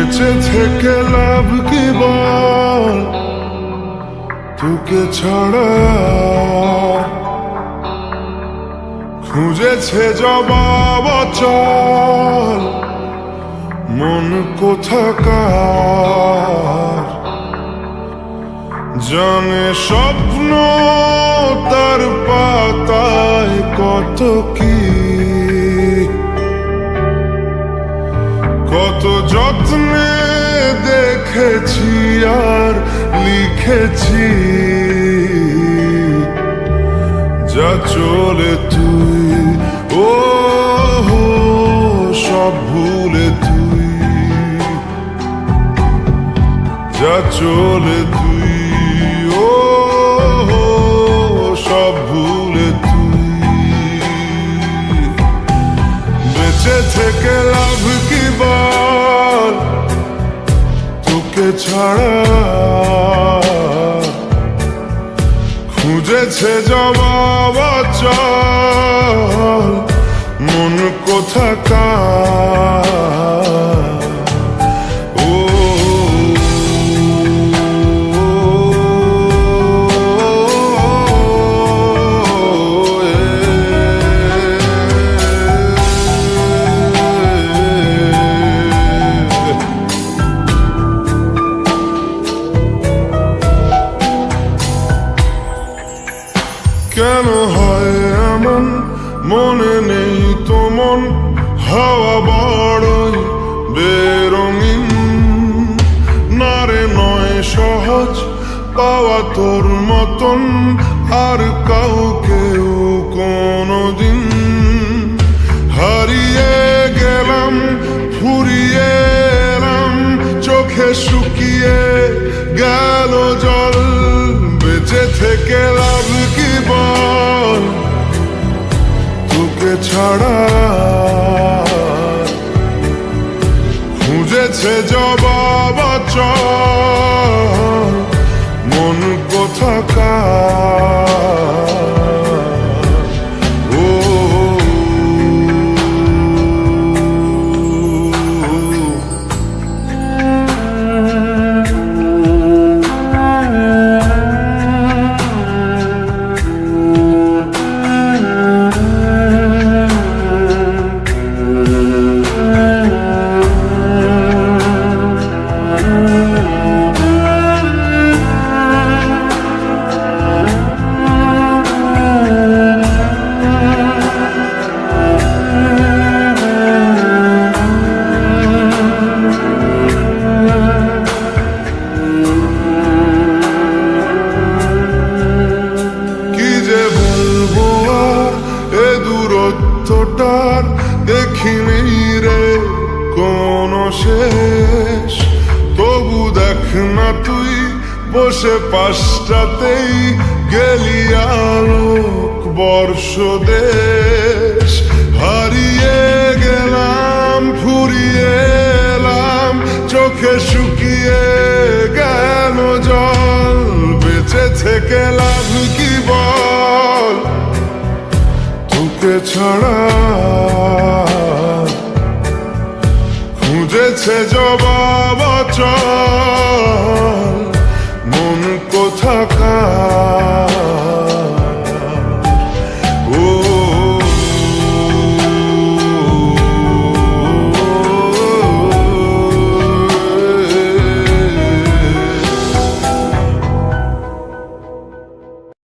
বেঁচে থেকে লাভ কি বল, তোকে ছাড়া খুঁজেছে জবাব চল মন কোথাকার। জানে স্বপ্ন তার পাতায় কত কি, কত যত্নে দেখেছি আর লিখেছি, যা চলে তুই ও সব ভুলে তুই, যা চলে তুই ও সব ভুলে তুই। বেঁচে থেকে লাভ কি বল, তোকে ছাড়া খুঁজেছে জবাব চল মন কোথাকার। কেন হয় এমন মনে নেই তো মন, হাওয়া বড়ই বেরঙিন, নারে নয় সহজ পাওয়া তোর মতন আর কাউকেও কোনোদিন। হারিয়ে গেলাম ফুরিয়ে এলাম, চোখে শুকিয়ে গেল জল, বেঁচে থেকে লাভ কি বল, তোকে ছাড়া খুঁজেছে জবাব চল মন কোথাকার। দূরত্বটার দেখিনি রে কোনো শেষ, তবু দেখ না তুই বসে পাশটাতেই গেলি আলোক বর্ষ দেশ। হারিয়ে গেলাম ফুরিয়ে এলাম, চোখে শুকিয়ে গেল জল, বেঁচে থেকে লাভ কি বল, তোকে ছাড়া খুঁজেছে জবাব চল মন কোথাকার।